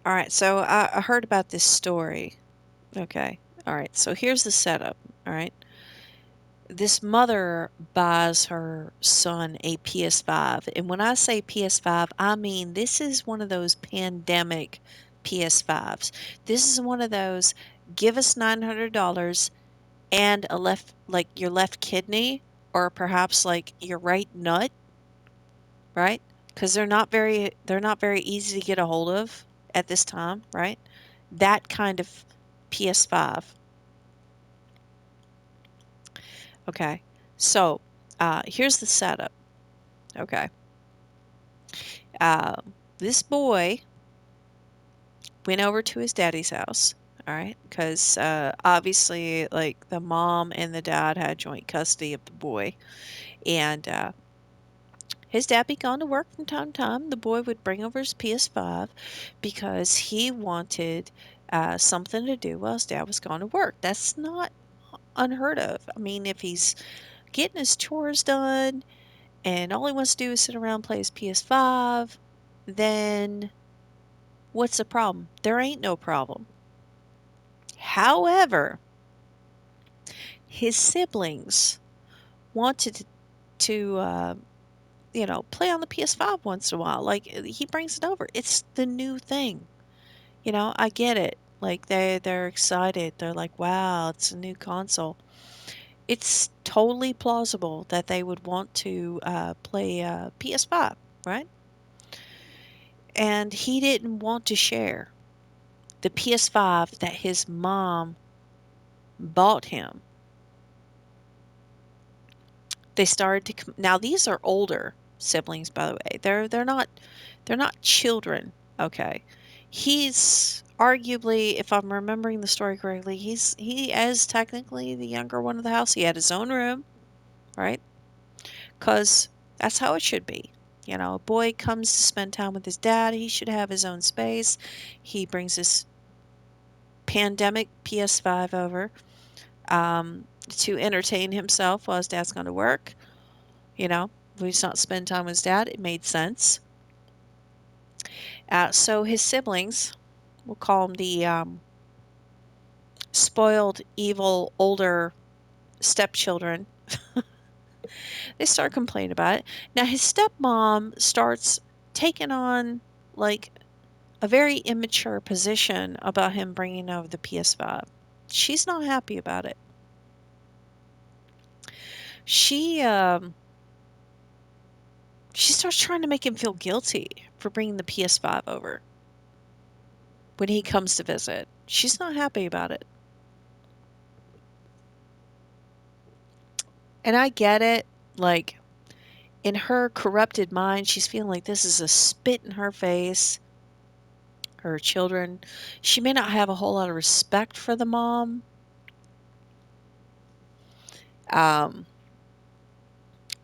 All right, so I heard about this story. Okay. All right, so here's the setup. All right. This mother buys her son a PS5. And when I say PS5, I mean this is one of those pandemic PS5s. This is one of those give us $900 and a left, like your left kidney, or perhaps like your right nut, right? Because they're not very easy to get a hold of at this time, right? That kind of PS5. Okay. So, here's the setup. Okay. Uh, this boy went over to his daddy's house. All right. Because obviously, like the mom and the dad had joint custody of the boy. And his dad be gone to work from time to time. The boy would bring over his PS5 because he wanted something to do while his dad was gone to work. That's not unheard of. I mean, if he's getting his chores done and all he wants to do is sit around and play his PS5, then what's the problem? There ain't no problem. However, his siblings wanted to play on the PS5 once in a while. Like he brings it over. It's the new thing. I get it. Like they're excited. They're like, "Wow, it's a new console." It's totally plausible that they would want to play PS5, right? And he didn't want to share the PS5 that his mom bought him. They started to now these are older siblings, by the way. They're not children, okay? He's arguably, if I'm remembering the story correctly, he is technically the younger one of the house. He had his own room, right? Cuz that's how it should be. A boy comes to spend time with his dad, he should have his own space. He brings his pandemic PS5 over to entertain himself while his dad's gone to work. You know, he's not spend time with his dad. It made sense. So his siblings, we'll call them the spoiled, evil, older stepchildren, they start complaining about it. Now his stepmom starts taking on like a very immature position about him bringing over the PS5. She's not happy about it. She she starts trying to make him feel guilty for bringing the PS5 over when he comes to visit. She's not happy about it. And I get it. Like, in her corrupted mind, she's feeling like this is a spit in her face. Her children. She may not have a whole lot of respect for the mom. Um,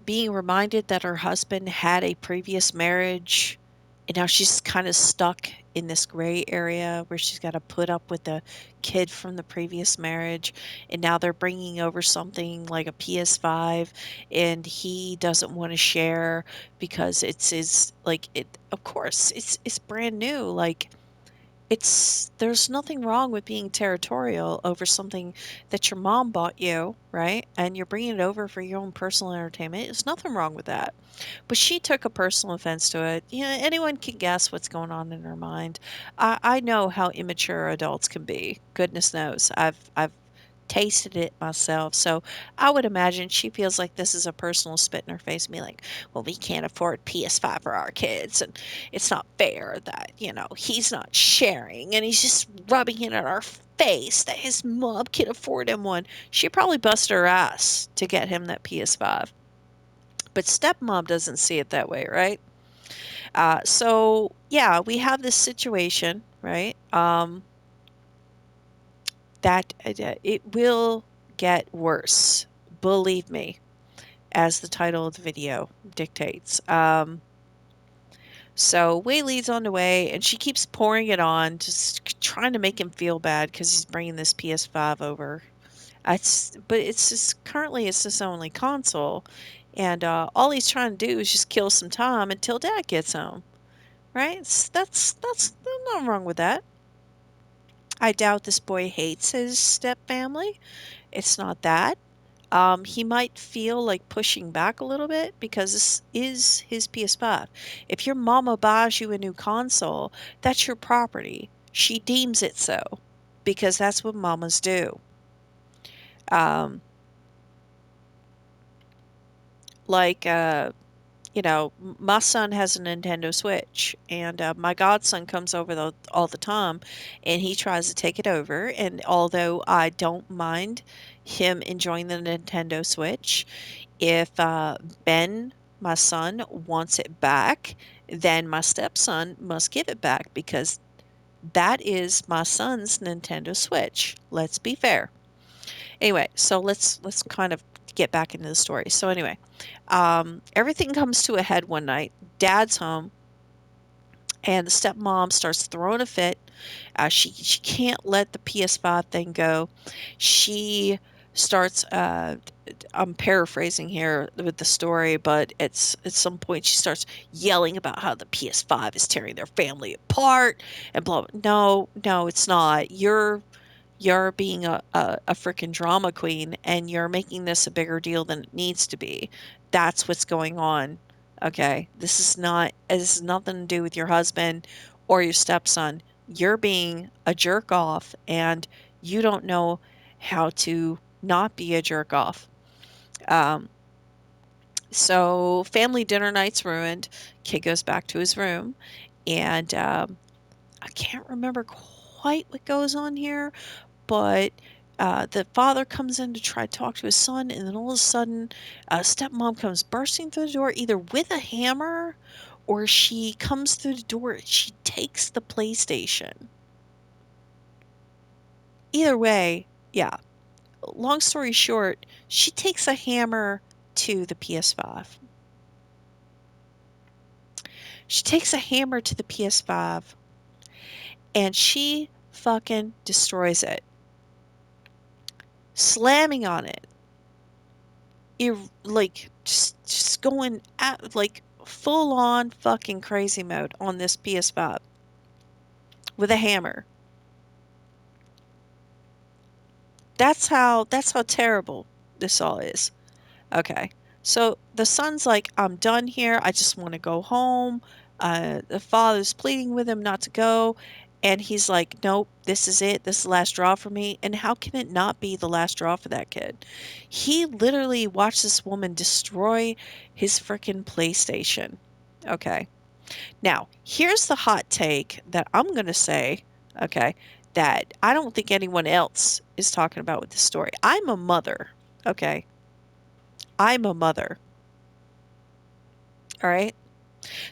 Being reminded that her husband had a previous marriage and now she's kind of stuck in this gray area where she's got to put up with the kid from the previous marriage, and now they're bringing over something like a PS5 and he doesn't want to share because it's his, like, it, of course it's brand new. Like, there's nothing wrong with being territorial over something that your mom bought you, right? And you're bringing it over for your own personal entertainment. There's nothing wrong with that. But she took a personal offense to it. Anyone can guess what's going on in her mind. I know how immature adults can be. Goodness knows. I've tasted it myself. So I would imagine she feels like this is a personal spit in her face, and be like, well, we can't afford PS5 for our kids, and it's not fair that, he's not sharing, and he's just rubbing it in our face that his mom can afford him one. She probably busted her ass to get him that PS5. But stepmom doesn't see it that way, right? So yeah, we have this situation, right? That it will get worse. Believe me, as the title of the video dictates. So Wei leads on the way, and she keeps pouring it on, just trying to make him feel bad because he's bringing this PS5 over. But it's just currently it's his only console, and all he's trying to do is just kill some time until Dad gets home. Right? That's nothing wrong with that. I doubt this boy hates his step family. It's not that. He might feel like pushing back a little bit because this is his PS5. If your mama buys you a new console, that's your property. She deems it so because that's what mamas do. Um, like, my son has a Nintendo Switch, and my godson comes over all the time, and he tries to take it over. And although I don't mind him enjoying the Nintendo Switch, if Ben, my son, wants it back, then my stepson must give it back because that is my son's Nintendo Switch. Let's be fair. Anyway, so let's kind of get back into the story. So anyway, everything comes to a head one night. Dad's home, and the stepmom starts throwing a fit. She can't let the PS5 thing go. She starts. I'm paraphrasing here with the story, but it's at some point she starts yelling about how the PS5 is tearing their family apart and blah. Blah. No, no, it's not. You're being a freaking drama queen and you're making this a bigger deal than it needs to be. That's what's going on. Okay. This has nothing to do with your husband or your stepson. You're being a jerk off and you don't know how to not be a jerk off. Um, so family dinner night's ruined. Kid goes back to his room and I can't remember quite what goes on here, but the father comes in to try to talk to his son, and then all of a sudden, stepmom comes bursting through the door, either with a hammer or she comes through the door. She takes the PlayStation. Either way, yeah. Long story short, she takes a hammer to the PS5. She takes a hammer to the PS5 and she fucking destroys it, slamming on it like just going at like full on fucking crazy mode on this PS5 with a hammer. That's how terrible this all is. Okay. So the son's like, I'm done here. I just want to go home. The father's pleading with him not to go. And he's like, nope, this is it. This is the last straw for me. And how can it not be the last straw for that kid? He literally watched this woman destroy his freaking PlayStation. Okay. Now, here's the hot take that I'm going to say, okay, that I don't think anyone else is talking about with this story. I'm a mother, okay? I'm a mother. All right.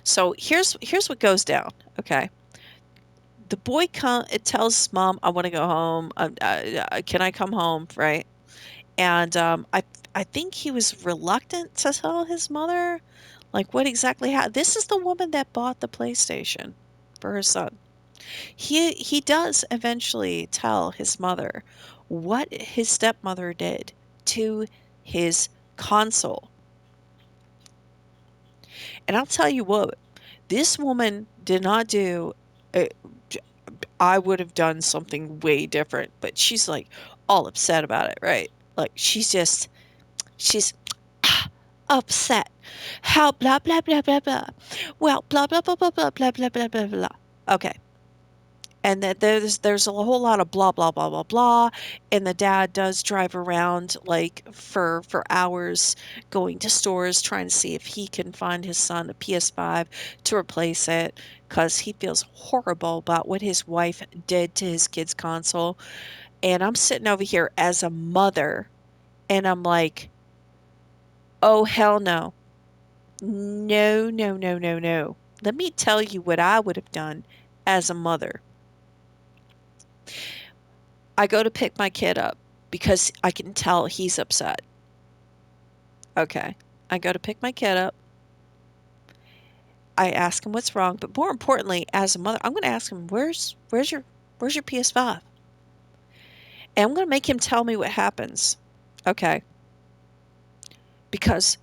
So here's what goes down. Okay. The boy it tells his mom, "I want to go home. Can I come home?" Right. And I think he was reluctant to tell his mother, like what exactly happened. This is the woman that bought the PlayStation for her son. He does eventually tell his mother what his stepmother did to his console. And I'll tell you what, this woman did not do. uh, I would have done something way different, but she's like all upset about it, right? Like she's upset. How blah blah blah blah blah. Well, blah blah blah blah blah blah blah blah blah blah. Okay. And that there's a whole lot of blah blah blah blah blah, and the dad does drive around like for hours going to stores trying to see if he can find his son a PS5 to replace it because he feels horrible about what his wife did to his kid's console. And I'm sitting over here as a mother and I'm like, oh hell no, no, no, no, no, no. Let me tell you what I would have done as a mother. I go to pick my kid up because I can tell he's upset. Okay. I go to pick my kid up. I ask him what's wrong, but more importantly, as a mother, I'm going to ask him, "Where's your PS5?" And I'm going to make him tell me what happens. Okay. Because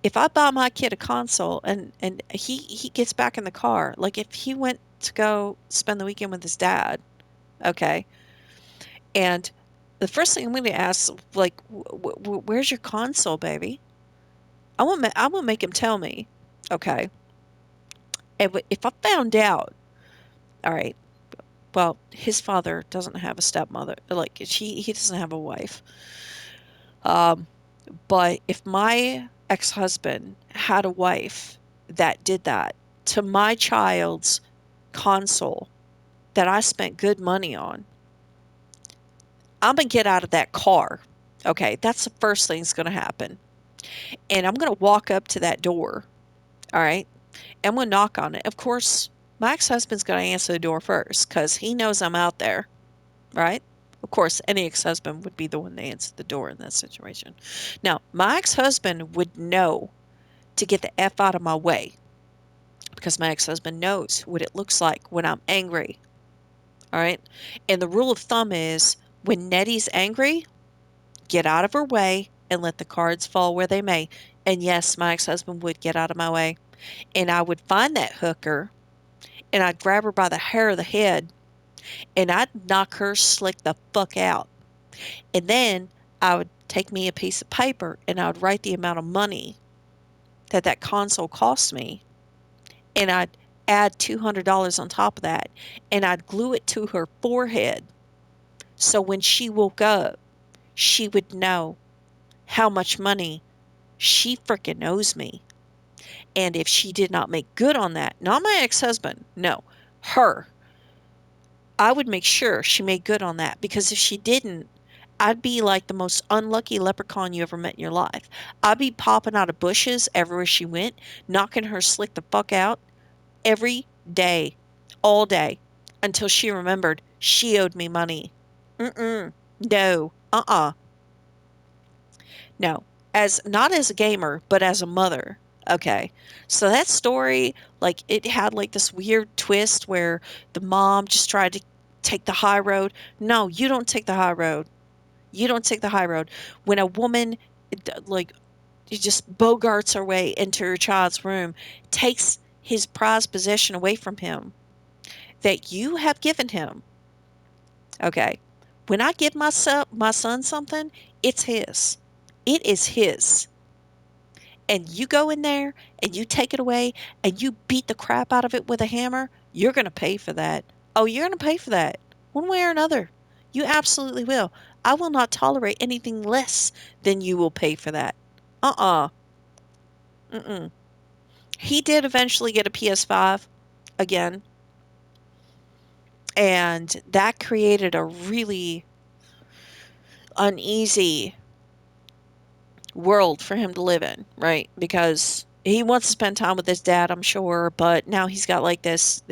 If I buy my kid a console and he gets back in the car, like if he went to go spend the weekend with his dad, okay, and the first thing I'm going to ask, like, where's your console, baby? I want to make him tell me, okay. And if I found out, all right, well, his father doesn't have a stepmother, like he doesn't have a wife. Um, but if my ex-husband had a wife that did that to my child's console that I spent good money on, I'm gonna get out of that car. Okay, that's the first thing that's gonna happen. And I'm gonna walk up to that door. All right. And I'm gonna knock on it. Of course, my ex-husband's gonna answer the door first because he knows I'm out there, right? Of course, any ex-husband would be the one to answer the door in that situation. Now, my ex-husband would know to get the F out of my way because my ex-husband knows what it looks like when I'm angry. All right. And the rule of thumb is when Nettie's angry, get out of her way and let the cards fall where they may. And yes, my ex-husband would get out of my way. And I would find that hooker and I'd grab her by the hair of the head and I'd knock her slick the fuck out. And then I would take me a piece of paper and I would write the amount of money that that console cost me and I'd add $200 on top of that and I'd glue it to her forehead so when she woke up, she would know how much money she frickin' owes me. And if she did not make good on that, not my ex-husband, no, her, I would make sure she made good on that because if she didn't, I'd be like the most unlucky leprechaun you ever met in your life. I'd be popping out of bushes everywhere she went, knocking her slick the fuck out every day, all day, until she remembered she owed me money. Mm-mm. No. Uh-uh. No. As not as a gamer, but as a mother. Okay. So that story, like it had like this weird twist where the mom just tried to take the high road. No, you don't take the high road. You don't take the high road. When a woman like just bogarts her way into her child's room, takes his prized possession away from him that you have given him. Okay. When I give my son something, it's his. It is his. And you go in there and you take it away and you beat the crap out of it with a hammer, you're going to pay for that. Oh, you're going to pay for that one way or another. You absolutely will. I will not tolerate anything less than you will pay for that. Uh-uh. Mm-mm. He did eventually get a PS5 again, and that created a really uneasy world for him to live in, right? Because he wants to spend time with his dad, I'm sure, but now he's got like this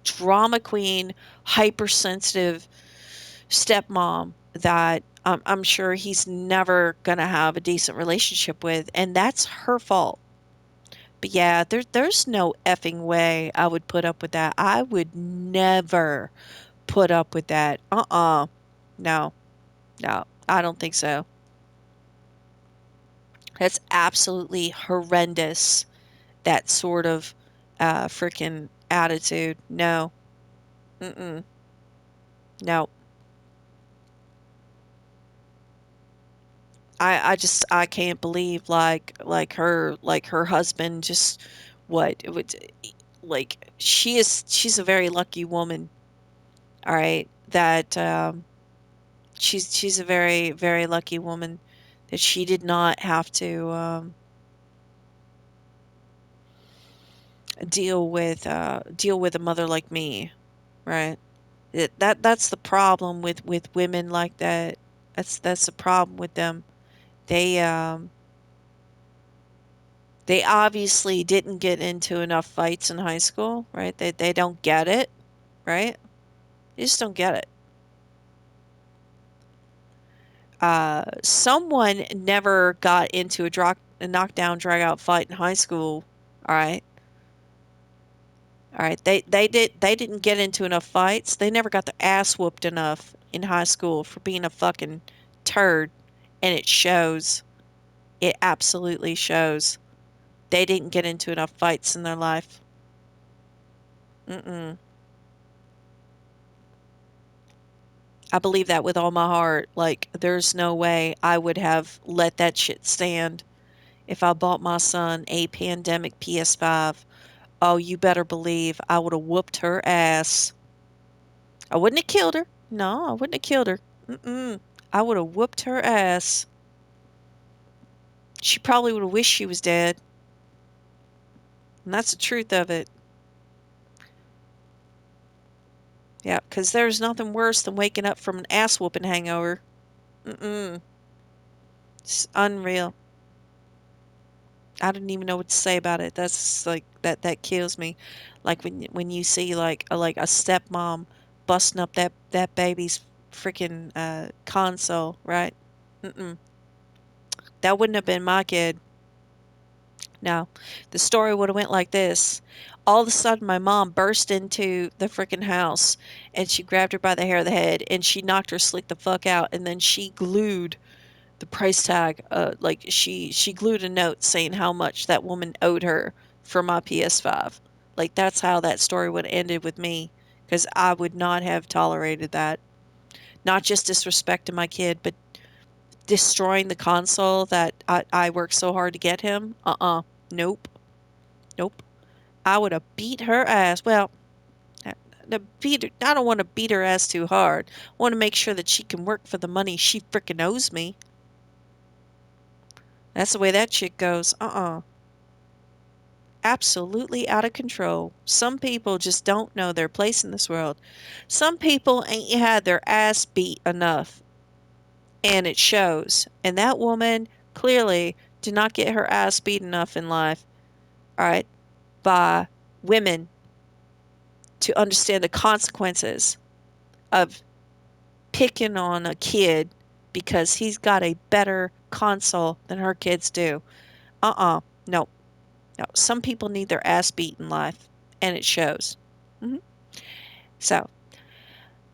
drama queen, hypersensitive stepmom that I'm sure he's never gonna have a decent relationship with, and that's her fault. But yeah, there's no effing way I would put up with that. I would never put up with that. No, no, I don't think so. That's absolutely horrendous. That sort of freaking attitude. No. Mm-mm. No. I can't believe like her husband just what it would like she's a very lucky woman. All right. That she's a very lucky woman that she did not have to deal with a mother like me, right? That's the problem with women like that. That's the problem with them. They um they obviously didn't get into enough fights in high school, right? They don't get it, right? They just don't get it. Someone never got into a knockdown drag out fight in high school. All right. All right. They didn't get into enough fights. They never got their ass whooped enough in high school for being a fucking turd, and it shows. It absolutely shows. They didn't get into enough fights in their life. Mm-mm. I believe that with all my heart. Like, there's no way I would have let that shit stand if I bought my son a pandemic PS5. Oh, you better believe I would have whooped her ass. I wouldn't have killed her. No, I wouldn't have killed her. Mm-mm. I would have whooped her ass. She probably would have wished she was dead. And that's the truth of it. Yeah, 'cause there's nothing worse than waking up from an ass whooping hangover. Mm-mm. It's unreal. I don't even know what to say about it. That's like that kills me. Like when you see like a stepmom busting up that baby's freaking console, right? Mm-mm. That wouldn't have been my kid. No. The story would have went like this. All of a sudden my mom burst into the freaking house and she grabbed her by the hair of the head and she knocked her slick the fuck out and then she glued the price tag, like she glued a note saying how much that woman owed her for my PS5. Like that's how that story would have ended with me, because I would not have tolerated that. Not just disrespecting my kid, but destroying the console that I worked so hard to get him. Nope. Nope. I would have beat her ass. Well, uh, the beat her, I don't want to beat her ass too hard. I want to make sure that she can work for the money she frickin' owes me. That's the way that shit goes. Absolutely out of control. Some people just don't know their place in this world. Some people ain't had their ass beat enough, and it shows. And that woman clearly did not get her ass beat enough in life, all right, by women to understand the consequences of picking on a kid because he's got a better console than her kids do. No, no. Some people need their ass beat in life, and it shows. Mhm. So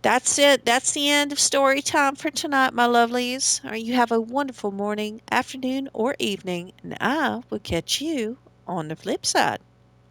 that's it. That's the end of story time for tonight, my lovelies. You have a wonderful morning, afternoon, or evening, and I will catch you on the flip side.